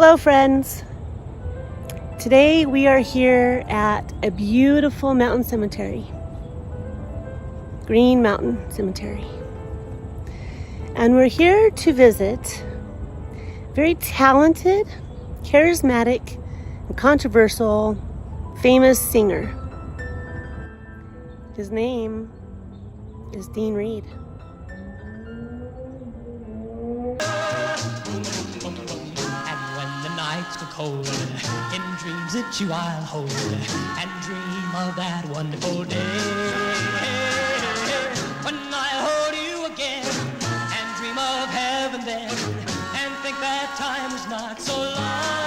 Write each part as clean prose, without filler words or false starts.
Hello friends! Today we are here at a beautiful mountain cemetery, Green Mountain Cemetery. And we're here to visit a very talented, charismatic, and controversial, famous singer. His name is Dean Reed. Cold. In dreams it's you I'll hold and dream of that wonderful day when I'll hold you again and dream of heaven then and think that time is not so long.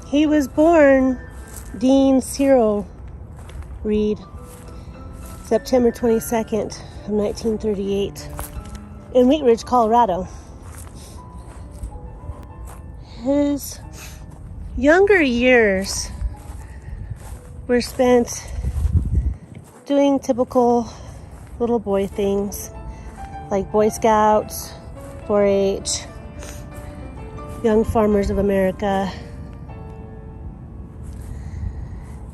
He was born Dean Cyril Reed, September 22nd of 1938 in Wheat Ridge, Colorado. His younger years were spent doing typical little boy things like Boy Scouts, 4-H, Young Farmers of America.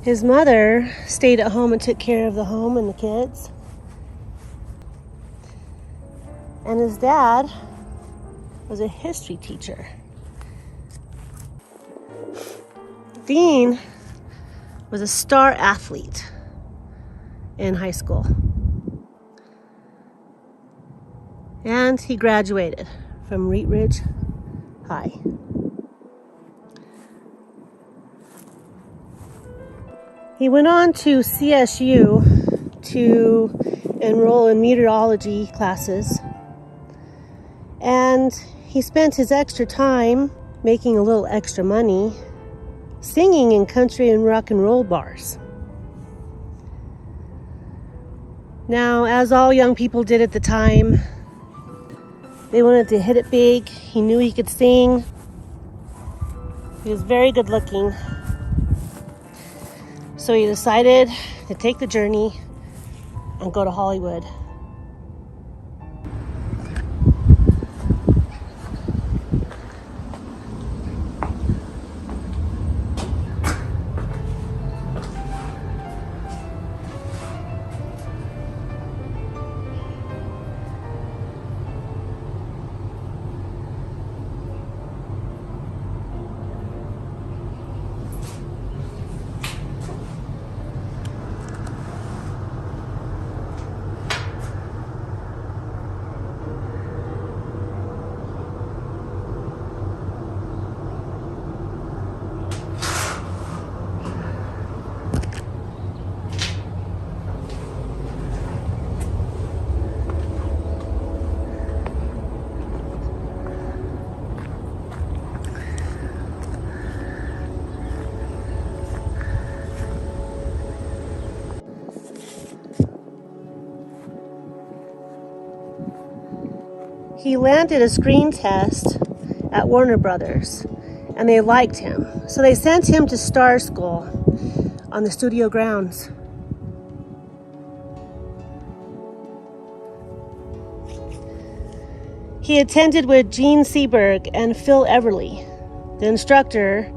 His mother stayed at home and took care of the home and the kids. And his dad was a history teacher. Dean was a star athlete in high school. And he graduated from Wheat Ridge High. He went on to CSU to enroll in meteorology classes, and he spent his extra time making a little extra money singing in country and rock and roll bars. Now, as all young people did at the time, they wanted to hit it big. He knew he could sing. He was very good looking. So he decided to take the journey and go to Hollywood. He landed a screen test at Warner Brothers, and they liked him. So they sent him to Star School on the studio grounds. He attended with Gene Seberg and Phil Everly. The instructor,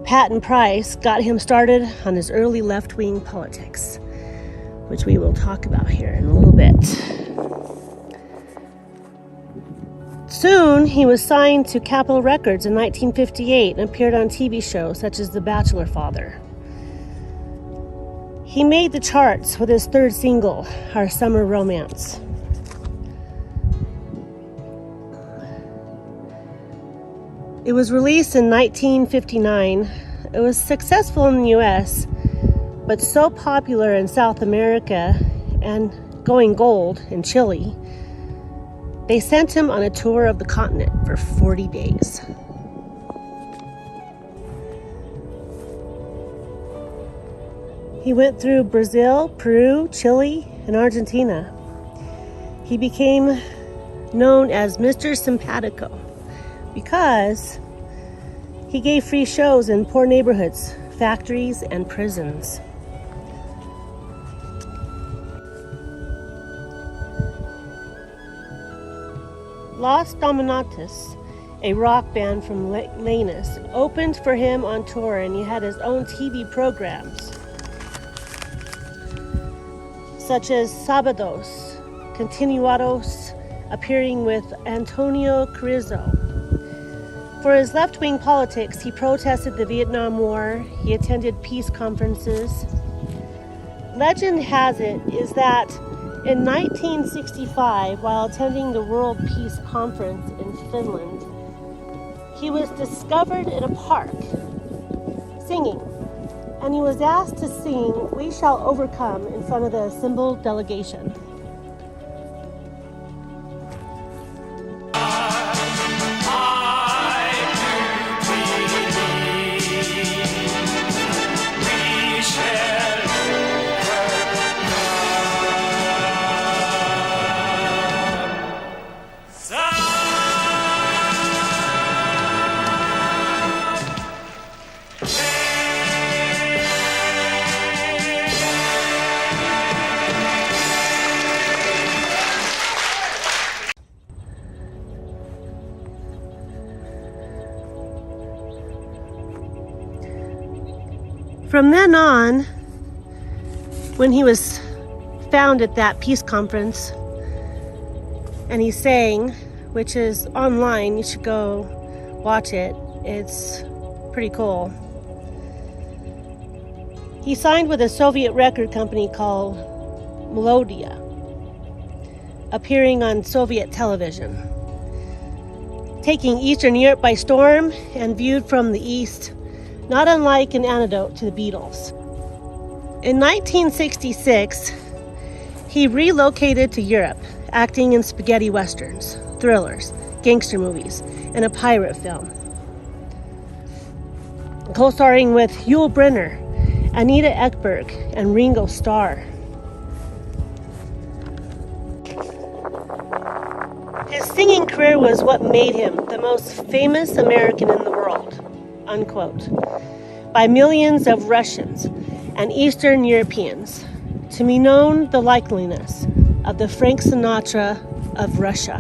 Patton Price, got him started on his early left-wing politics, which we will talk about here in a little bit. Soon, he was signed to Capitol Records in 1958 and appeared on TV shows such as The Bachelor Father. He made the charts with his third single, Our Summer Romance. It was released in 1959. It was successful in the US, but so popular in South America and going gold in Chile They sent him on a tour of the continent for 40 days. He went through Brazil, Peru, Chile, and Argentina. He became known as Mr. Simpatico because he gave free shows in poor neighborhoods, factories, and prisons. Los Dominantes, a rock band from Lanús, opened for him on tour, and he had his own TV programs, such as Sábados Continuados, appearing with Antonio Carrizo. For his left-wing politics, he protested the Vietnam War. He attended peace conferences. Legend has it is that in 1965, while attending the World Peace Conference in Finland, he was discovered in a park singing, and he was asked to sing "We Shall Overcome" in front of the assembled delegation. From then on, when he was found at that peace conference and he sang, which is online, you should go watch it, it's pretty cool. He signed with a Soviet record company called Melodia, appearing on Soviet television, taking Eastern Europe by storm and viewed from the east, not unlike an antidote to the Beatles. In 1966, he relocated to Europe, acting in spaghetti westerns, thrillers, gangster movies, and a pirate film. Co-starring with Yul Brynner, Anita Ekberg, and Ringo Starr. His singing career was what made him the most famous American in the world, unquote, by millions of Russians and Eastern Europeans, to be known the likeliness of the Frank Sinatra of Russia.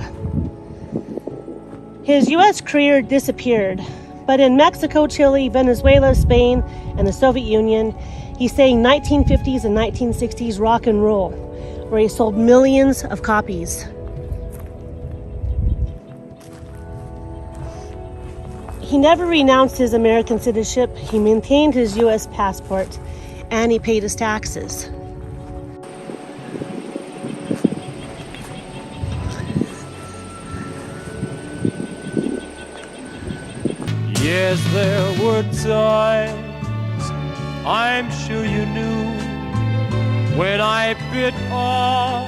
His U.S. career disappeared, but in Mexico, Chile, Venezuela, Spain, and the Soviet Union, he sang 1950s and 1960s rock and roll, where he sold millions of copies. He never renounced his American citizenship. He maintained his U.S. passport, and he paid his taxes. Yes, there were times, I'm sure you knew, when I bit off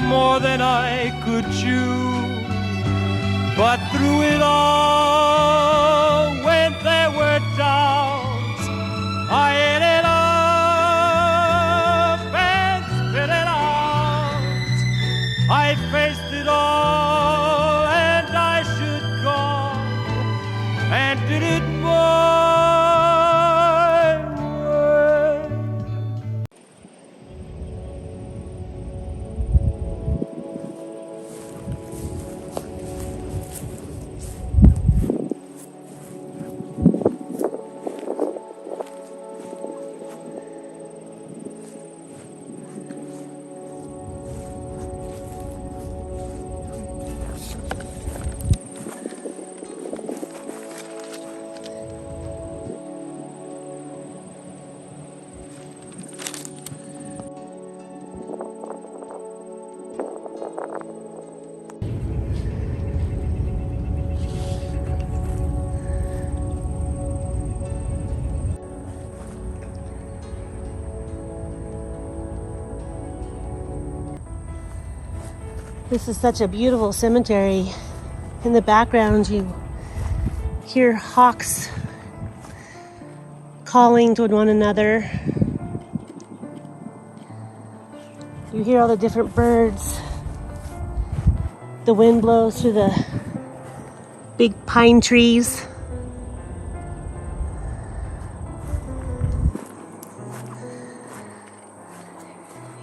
more than I could chew. But through it all, when there were doubts, I ate it up and spit it out. I faced it all, and I should go, and did it my way. This is such a beautiful cemetery. In the background, you hear hawks calling to one another. You hear all the different birds. The wind blows through the big pine trees.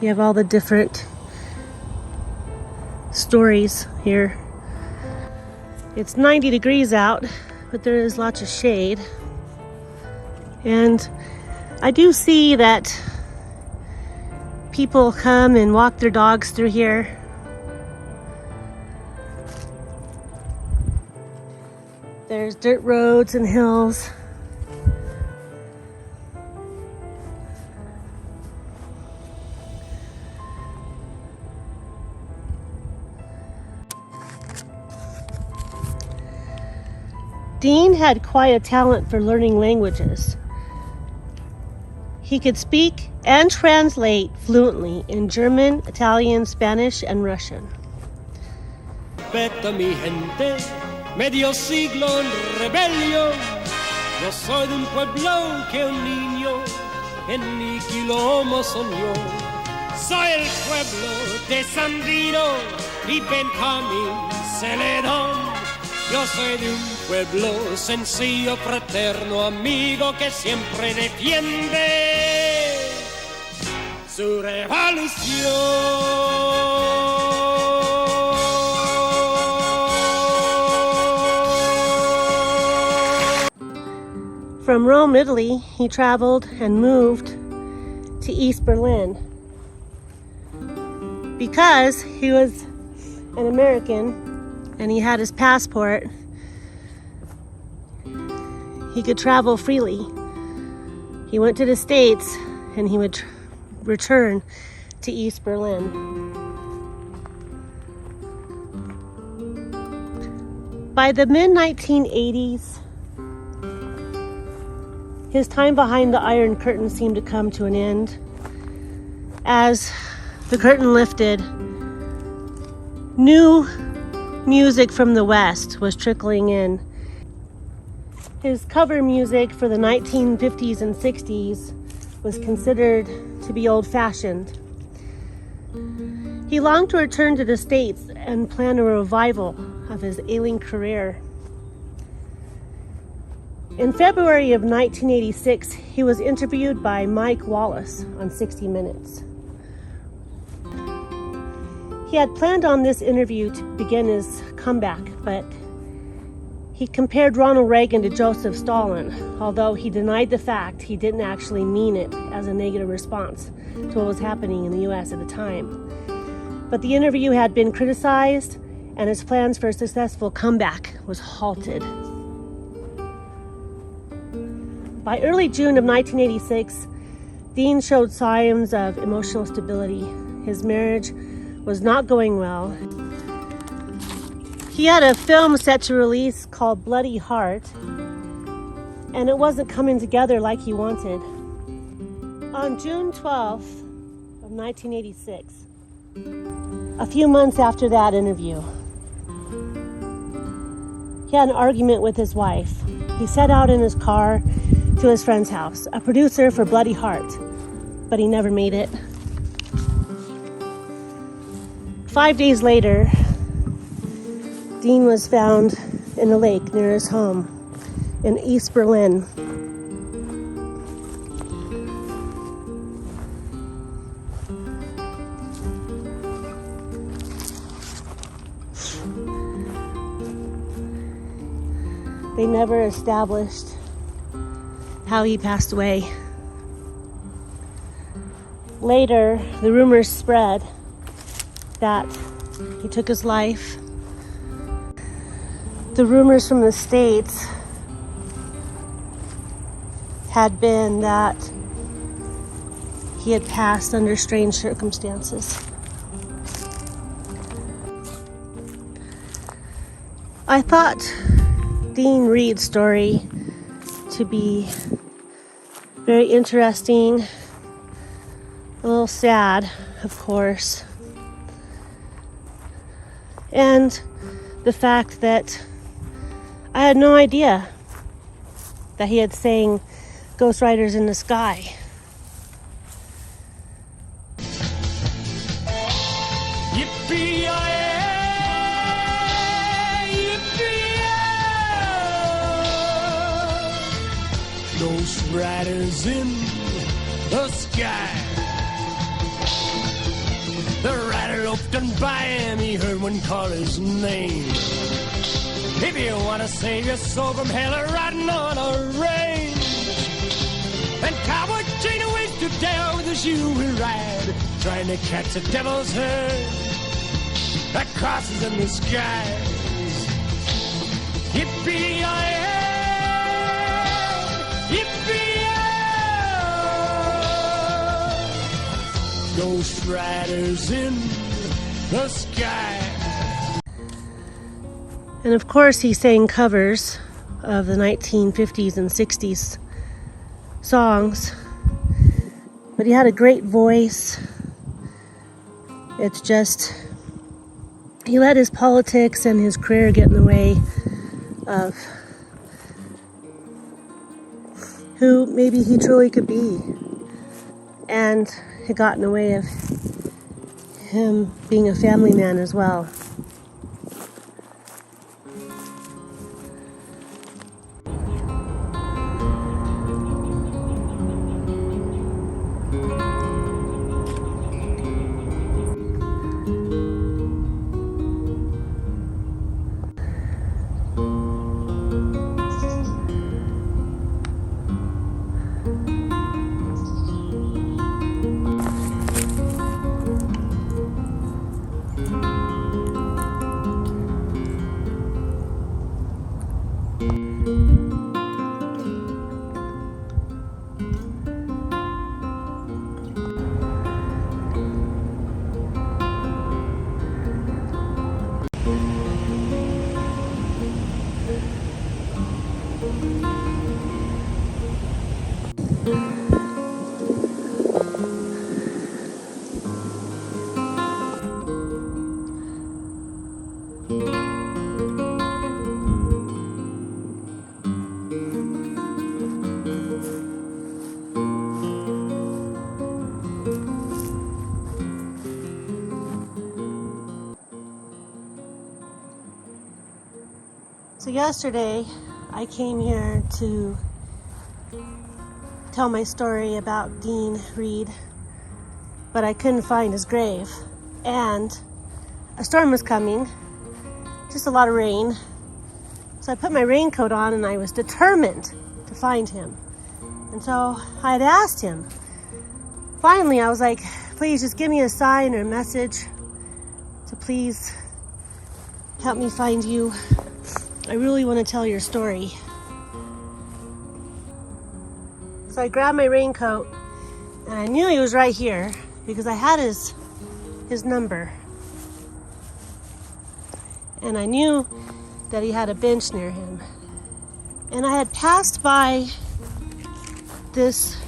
You have all the different stories here. It's 90 degrees out, but there is lots of shade. And I do see that people come and walk their dogs through here. There's dirt roads and hills. Dean had quite a talent for learning languages. He could speak and translate fluently in German, Italian, Spanish, and Russian. Respeta mi gente, medio siglo en rebelión. Yo soy de un pueblo que un niño en mi quilombo soñó. Soy el pueblo de Sandino y Benjamín Celedón. Yo soy de un pueblo sencillo, fraterno, amigo que siempre defiende su revolución. From Rome, Italy, he traveled and moved to East Berlin. Because he was an American and he had his passport, he could travel freely. He went to the States and he would return to East Berlin. By the mid-1980s, his time behind the Iron Curtain seemed to come to an end. As the curtain lifted, new music from the West was trickling in. His cover music for the 1950s and 60s was considered to be old-fashioned. He longed to return to the States and plan a revival of his ailing career. In February of 1986, he was interviewed by Mike Wallace on 60 Minutes. He had planned on this interview to begin his comeback, but he compared Ronald Reagan to Joseph Stalin, although he denied the fact he didn't actually mean it as a negative response to what was happening in the US at the time. But the interview had been criticized, and his plans for a successful comeback was halted. By early June of 1986, Dean showed signs of emotional stability. His marriage was not going well. He had a film set to release called Bloody Heart, and it wasn't coming together like he wanted. On June 12th of 1986, a few months after that interview, he had an argument with his wife. He set out in his car to his friend's house, a producer for Bloody Heart, but he never made it. 5 days later, Dean was found in a lake near his home in East Berlin. They never established how he passed away. Later, the rumors spread that he took his life. The rumors from the States had been that he had passed under strange circumstances. I thought Dean Reed's story to be very interesting, a little sad, of course. And the fact that I had no idea that he had sang Ghost Riders in the Sky. Yippee-yi-yi, yippee-yi. Ghost riders in the sky. The rider looked on by him, he heard one call his name. If you want to save your soul from hell, riding on a range. And cowboy chain awaits to down with his shoe will ride, trying to catch the devil's herd that crosses in the skies. Yippee-yi-yi, yippee-yi. Ghost riders in the sky. And of course he sang covers of the 1950s and 60s songs, but he had a great voice. It's just, he let his politics and his career get in the way of who maybe he truly could be, and it got in the way of him being a family man as well. So yesterday I came here to tell my story about Dean Reed, but I couldn't find his grave, and a storm was coming, just a lot of rain. So I put my raincoat on and I was determined to find him. And so I had asked him. Finally, I was like, please just give me a sign or a message to please help me find you. I really want to tell your story. So I grabbed my raincoat and I knew he was right here because I had his number. And I knew that he had a bench near him. And I had passed by this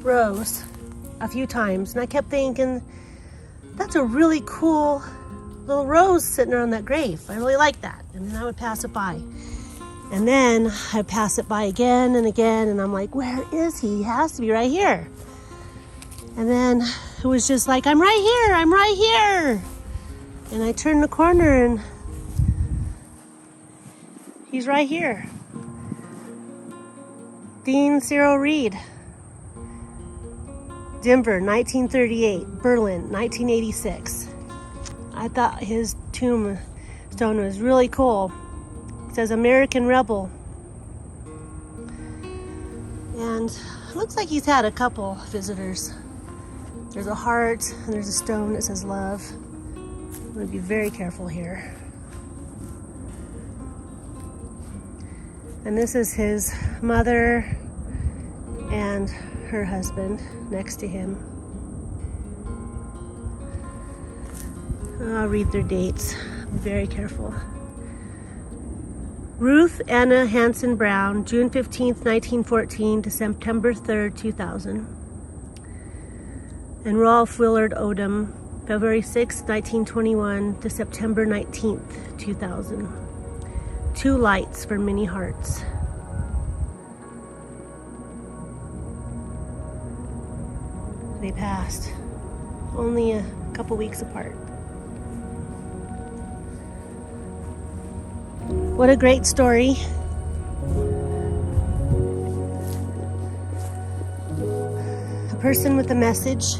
rose a few times and I kept thinking, that's a really cool little rose sitting around that grave. I really like that. And then I would pass it by. And then I'd pass it by again and again, and I'm like, where is he? He has to be right here. And then it was just like, I'm right here, I'm right here. And I turned the corner and he's right here. Dean Cyril Reed. Denver, 1938. Berlin, 1986. I thought his tombstone was really cool. It says American Rebel. And it looks like he's had a couple visitors. There's a heart and there's a stone that says love. I'm going to be very careful here. And this is his mother and her husband next to him. I'll read their dates. Be very careful. Ruth Anna Hanson Brown, June 15th, 1914 to September 3rd, 2000. And Rolf Willard Odom, February 6, 1921 to September 19th, 2000. 2 lights for many hearts. They passed only a couple weeks apart. What a great story. A person with a message.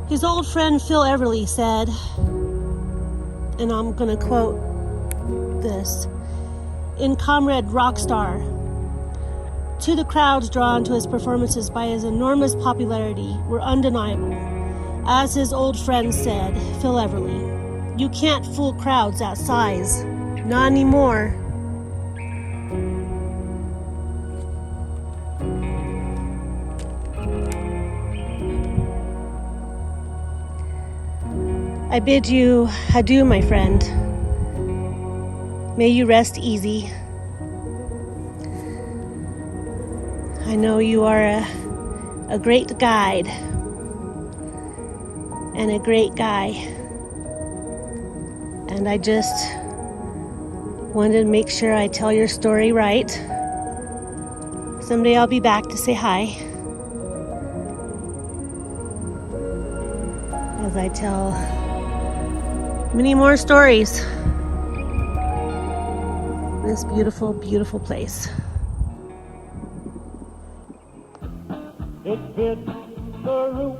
His old friend Phil Everly said, and I'm gonna quote this, in Comrade Rockstar, to the crowds drawn to his performances by his enormous popularity were undeniable. As his old friend said, Phil Everly, you can't fool crowds that size. Not anymore. I bid you adieu, my friend. May you rest easy. I know you are a great guide and a great guy. And I just wanted to make sure I tell your story right. Someday I'll be back to say hi. As I tell many more stories. This beautiful, beautiful place. It fits the roof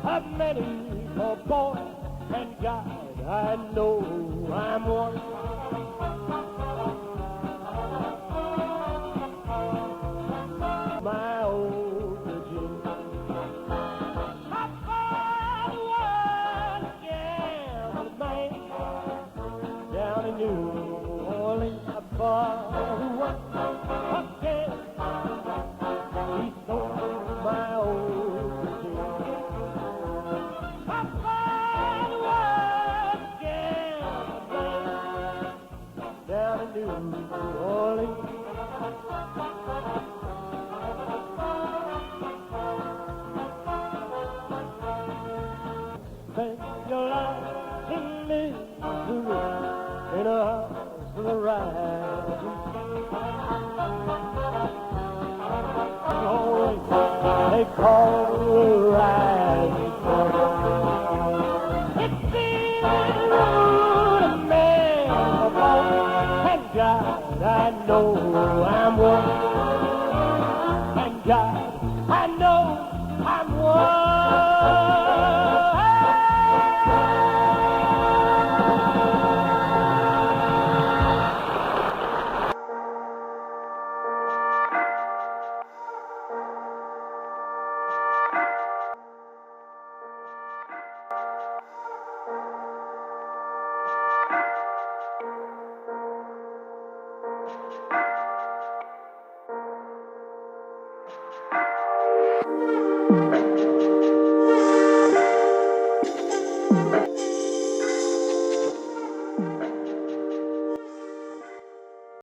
of many a boy and guide. I know I'm one. My old Virginia. I found one gambling man down in New Orleans. I found one again. He stole my old Virginia. I found one gambling man down in New Orleans. Spend your life in misery in a house with a rising sun. They call the rising sun. It seems rude a man of all, and God, I know I'm one.